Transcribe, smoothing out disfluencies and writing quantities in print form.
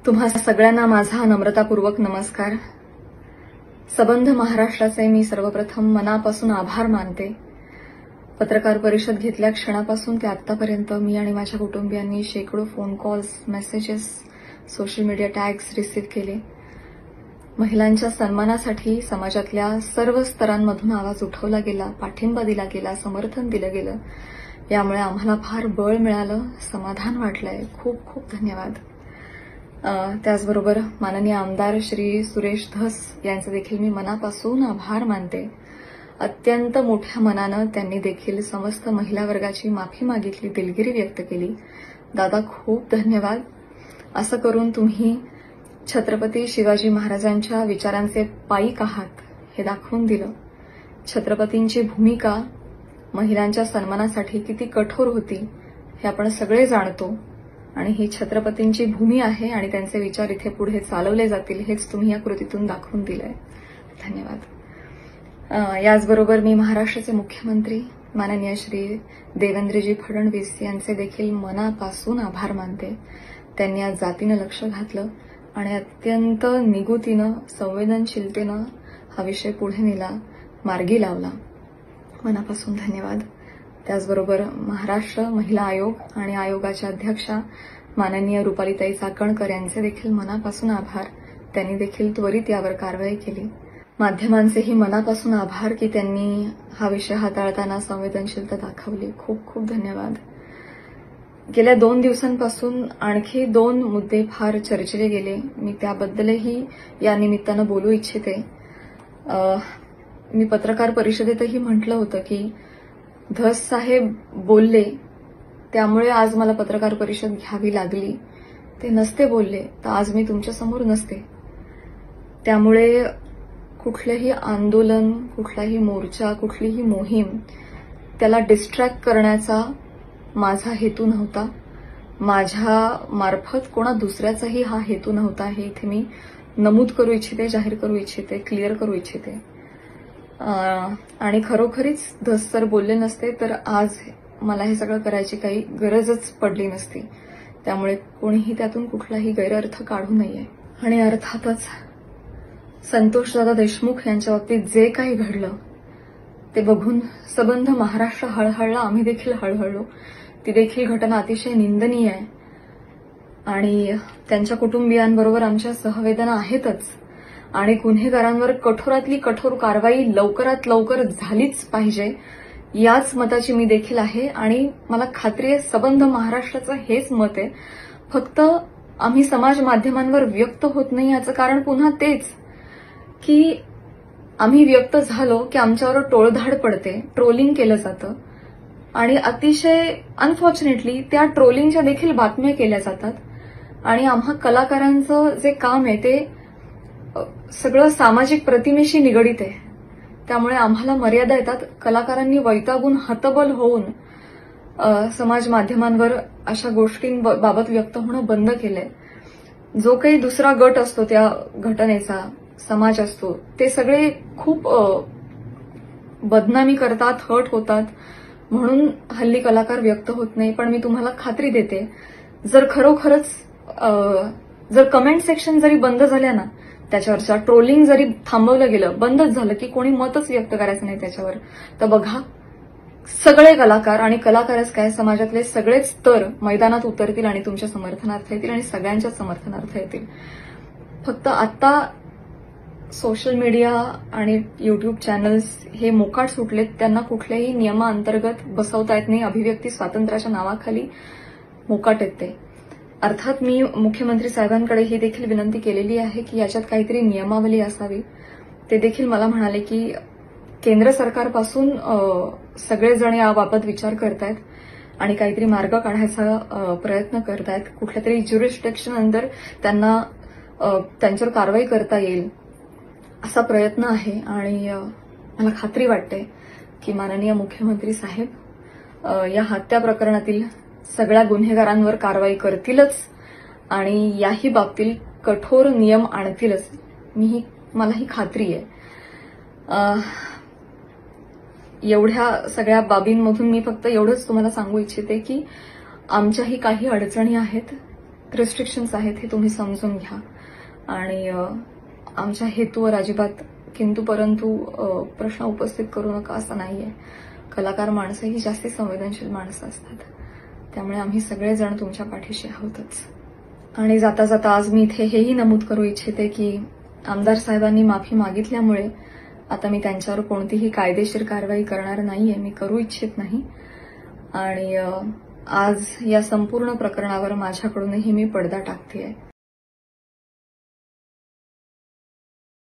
तुम्हा सगळ्यांना माझा नम्रतापूर्वक नमस्कार। सबंध महाराष्ट्राचे मी सर्वप्रथम मनापासून आभार मानते। पत्रकार परिषद घेतल्या क्षणापासून ते आतापर्यंत मी आणि माझ्या कुटुंबियांनी शेकडो phone calls, messages, social media tags receive केले। महिलांच्या सन्मानासाठी समाजातल्या सर्व स्तरांमधून आवाज उठवला गेला, पाठिंबा दिला गेला, समर्थन दिलं गेलं। यामुळे आम्हाला फार बळ मिळालं, समाधान वाटलंय। खूप खूप धन्यवाद। त्याचबरोबर माननीय आमदार श्री सुरेश धस यांचे देखील मी मनापासून आभार मानते। अत्यंत मोठ्या मनानं त्यांनी देखील समस्त महिला वर्गाची माफी मागितली, दिलगिरी व्यक्त केली। दादा खूप धन्यवाद। असं करून तुम्ही छत्रपती शिवाजी महाराजांच्या विचारांचे पाईक आहात हे दाखवून दिलं। छत्रपतींची भूमिका महिलांच्या सन्मानासाठी किती कठोर होती हे आपण सगळे जाणतो आणि ही छत्रपतींची भूमी आहे आणि त्यांचे विचार इथे पुढे चालवले जातील हेच तुम्ही या कृतीतून दाखवून दिलंय। धन्यवाद। याचबरोबर मी महाराष्ट्राचे मुख्यमंत्री माननीय श्री देवेंद्रजी फडणवीस यांचे देखील मनापासून आभार मानते। त्यांनी आज जातीनं लक्ष घातलं आणि अत्यंत निगुतीनं, संवेदनशीलतेनं हा विषय पुढे नेला, मार्गी लावला। मनापासून धन्यवाद। त्याचबरोबर महाराष्ट्र महिला आयोग आणि आयोगाच्या अध्यक्षा माननीय रुपालीताई चाकणकर यांचे देखील मनापासून आभार। त्यांनी देखील त्वरित यावर कारवाई केली। माध्यमांचेही मनापासून आभार की त्यांनी हा विषय हाताळताना संवेदनशीलता दाखवली। खूप खूप धन्यवाद। गेल्या 2 दिवसांपासून आणखी 2 मुद्दे फार चर्चिले गेले, मी त्याबद्दलही या निमित्तानं बोलू इच्छिते। मी पत्रकार परिषदेतही म्हटलं होतं की धस साहेब बोलले त्यामुळे आज मला पत्रकार परिषद घ्यावी लागली। ते नसते बोलले तर आज मी तुमच्या समोर नसते। त्यामुळे कुठलेही आंदोलन, कुठलाही मोर्चा, कुठलीही मोहीम त्याला डिस्ट्रॅक्ट करण्याचा माझा हेतू नव्हता। माझ्या मार्फत कोणा दुसऱ्याचाही हा हेतू नव्हता हे इथे मी नमूद करू इच्छिते, जाहीर करू इच्छिते, क्लिअर करू इच्छिते। आणि खरोखरीच धस सर बोलले नसते तर आज मला हे सगळं करायची काही गरजच पडली नसती। त्यामुळे कोणीही त्यातून कुठलाही गैरअर्थ काढू नये। आणि अर्थातच संतोषदादा देशमुख यांच्या बाबतीत जे काही घडलं ते बघून सबंध महाराष्ट्र हळहळला, आम्ही देखील हळहळलो। ती देखील घटना अतिशय निंदनीय आहे आणि त्यांच्या कुटुंबियांबरोबर आमच्या सहवेदना आहेतच आणि गुन्हेगारांवर कठोरातली कठोर कारवाई लवकरात लवकर झालीच पाहिजे याच मताची मी देखील आहे आणि मला खात्री आहे सबंध महाराष्ट्राचं हेच मत आहे। फक्त आम्ही समाज माध्यमांवर व्यक्त होत नाही याचं कारण पुन्हा तेच की आम्ही व्यक्त झालो की आमच्यावर टोळधाड पडते, ट्रोलिंग केलं जातं आणि अतिशय अनफॉर्च्युनेटली त्या ट्रोलिंगच्या देखील बातम्या केल्या जातात आणि आम्हा कलाकारांचं जे काम आहे ते सगळं सामाजिक प्रतिमेशी निगडीत आहे। त्यामुळे आम्हाला मर्यादा येतात। कलाकारांनी वैतागून हतबल होऊन समाज माध्यमांवर अशा गोष्टींबाबत व्यक्त होणं बंद केलंय। जो काही दुसरा गट असतो त्या घटनेचा, समाज असतो, ते सगळे खूप बदनामी करतात, हर्ट होतात म्हणून हल्ली कलाकार व्यक्त होत नाही। पण मी तुम्हाला खात्री देते जर खरोखरच जर कमेंट सेक्शन जरी बंद झाल्या ना, त्याच्यावरच्या ट्रोलिंग जरी थांबवलं गेलं, बंदच झालं की कोणी मतच व्यक्त करायचं नाही त्याच्यावर, तर बघा सगळे कलाकार आणि कलाकारच काय समाजातले सगळेच स्तर मैदानात उतरतील आणि तुमच्या समर्थनार्थ येतील आणि सगळ्यांच्या समर्थनार्थ येतील। फक्त आता सोशल मीडिया आणि युट्यूब चॅनल्स हे मोकाट सुटलेत, त्यांना कुठल्याही नियमाअंतर्गत बसवता येत नाही। अभिव्यक्ती स्वातंत्र्याच्या नावाखाली मोकाट आहेत ते। अर्थात मी मुख्यमंत्री साहेबांकडे ही देखील विनंती केलेली आहे की याच्यात काहीतरी नियमावली असावी। ते देखील मला म्हणाले की केंद्र सरकारपासून सगळेजण याबाबत विचार करतायत आणि काहीतरी मार्ग काढायचा प्रयत्न करतायत। कुठल्या तरी ज्युरिस्डिक्शन अंडर त्यांना त्यांच्यावर कारवाई करता येईल असा प्रयत्न आहे आणि मला खात्री वाटते की माननीय मुख्यमंत्री साहेब या हत्या प्रकरणातील सगळ्या गुन्हेगारांवर कारवाई करतीलच आणि याही बाबतीत कठोर नियम आणतीलच, मला ही खात्री आहे। एवढ्या सगळ्या बाबींमधून मी फक्त एवढंच तुम्हाला सांगू इच्छिते की आमच्याही काही अडचणी आहेत, रिस्ट्रिक्शन्स आहेत हे तुम्ही समजून घ्या आणि आमच्या हेतूवर अजिबात किंतु परंतु प्रश्न उपस्थित करू नका असं नाहीये. कलाकार माणसं ही जास्ती संवेदनशील माणसं असतात, त्यामुळे आम्ही सगळेजण तुमच्या पाठीशी आहोतच. आणि जाता जाता आज मी इथे हेही नमूद करू इच्छिते की आमदार साहेबांनी माफी मागितल्यामुळे आता मी त्यांच्यावर कोणतीही कायदेशीर कारवाई करणार नाहीये, मी करू इच्छित नाही. आणि आज या संपूर्ण प्रकरणावर माझ्याकडूनही मी पडदा टाकतेय.